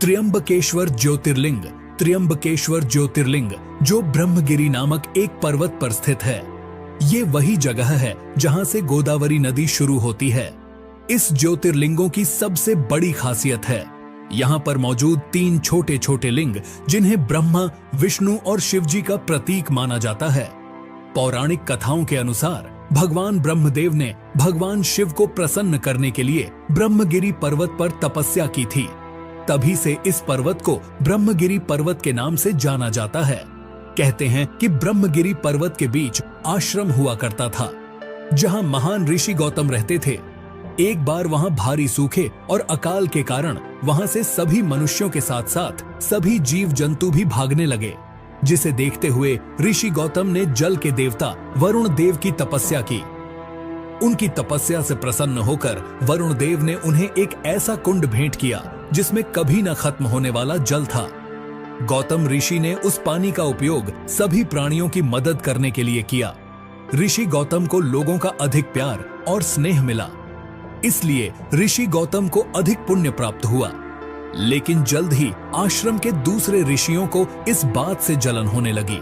त्र्यंबकेश्वर ज्योतिर्लिंग। त्र्यंबकेश्वर ज्योतिर्लिंग जो ब्रह्मगिरी नामक एक पर्वत पर स्थित है, ये वही जगह है जहां से गोदावरी नदी शुरू होती है। इस ज्योतिर्लिंगों की सबसे बड़ी खासियत है यहाँ पर मौजूद 3 छोटे छोटे लिंग, जिन्हें ब्रह्मा, विष्णु और शिवजी का प्रतीक माना जाता है। पौराणिक कथाओं के अनुसार भगवान ब्रह्मदेव ने भगवान शिव को प्रसन्न करने के लिए ब्रह्मगिरी पर्वत पर तपस्या की थी। तभी से इस पर्वत को ब्रह्मगिरी पर्वत के नाम से जाना जाता है। कहते हैं कि ब्रह्मगिरी पर्वत के बीच आश्रम हुआ करता था, जहां महान ऋषि गौतम रहते थे। एक बार वहां भारी सूखे और अकाल के कारण वहां से सभी मनुष्यों के साथ साथ सभी जीव जंतु भी भागने लगे, जिसे देखते हुए ऋषि गौतम ने जल के देवता वरुण देव की तपस्या की। उनकी तपस्या से प्रसन्न होकर वरुण देव ने उन्हें एक ऐसा कुंड भेंट किया जिसमें कभी न खत्म होने वाला जल था। गौतम ऋषि ने उस पानी का उपयोग सभी प्राणियों की मदद करने के लिए किया। ऋषि गौतम को लोगों का अधिक प्यार और स्नेह मिला, इसलिए ऋषि गौतम को अधिक पुण्य प्राप्त हुआ। लेकिन जल्द ही आश्रम के दूसरे ऋषियों को इस बात से जलन होने लगी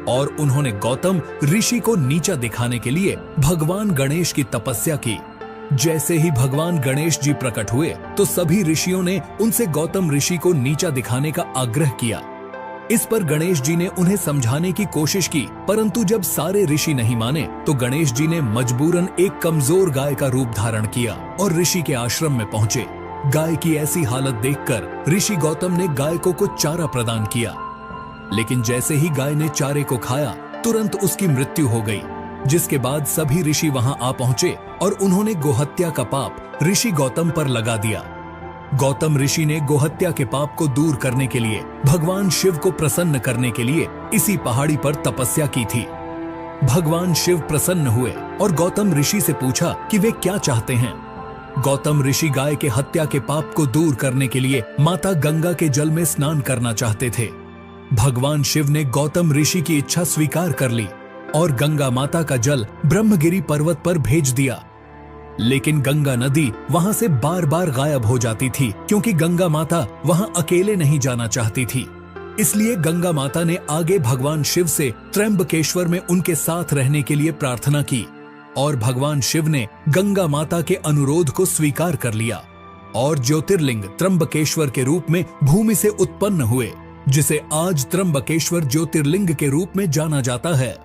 और उन्होंने गौतम ऋषि को नीचा दिखाने के लिए भगवान गणेश की तपस्या की। जैसे ही भगवान गणेश जी प्रकट हुए तो सभी ऋषियों ने उनसे गौतम ऋषि को नीचा दिखाने का आग्रह किया। इस पर गणेश जी ने उन्हें समझाने की कोशिश की, परंतु जब सारे ऋषि नहीं माने तो गणेश जी ने मजबूरन एक कमजोर गाय का रूप धारण किया और ऋषि के आश्रम में पहुंचे। गाय की ऐसी हालत देखकर ऋषि गौतम ने गाय को कुछ चारा प्रदान किया, लेकिन जैसे ही गाय ने चारे को खाया तुरंत उसकी मृत्यु हो गई। जिसके बाद सभी ऋषि वहां आ पहुंचे और उन्होंने गोहत्या का पाप ऋषि गौतम पर लगा दिया। गौतम ऋषि ने गोहत्या के पाप को दूर करने के लिए भगवान शिव को प्रसन्न करने के लिए इसी पहाड़ी पर तपस्या की थी। भगवान शिव प्रसन्न हुए और गौतम ऋषि से पूछा कि वे क्या चाहते हैं। गौतम ऋषि गाय के हत्या के पाप को दूर करने के लिए माता गंगा के जल में स्नान करना चाहते थे। भगवान शिव ने गौतम ऋषि की इच्छा स्वीकार कर ली और गंगा माता का जल ब्रह्मगिरी पर्वत पर भेज दिया। लेकिन गंगा नदी वहां से बार बार गायब हो जाती थी, क्योंकि गंगा माता वहां अकेले नहीं जाना चाहती थी। इसलिए गंगा माता ने आगे भगवान शिव से त्र्यंबकेश्वर में उनके साथ रहने के लिए प्रार्थना की और भगवान शिव ने गंगा माता के अनुरोध को स्वीकार कर लिया और ज्योतिर्लिंग त्र्यंबकेश्वर के रूप में भूमि से उत्पन्न हुए, जिसे आज त्र्यंबकेश्वर ज्योतिर्लिंग के रूप में जाना जाता है।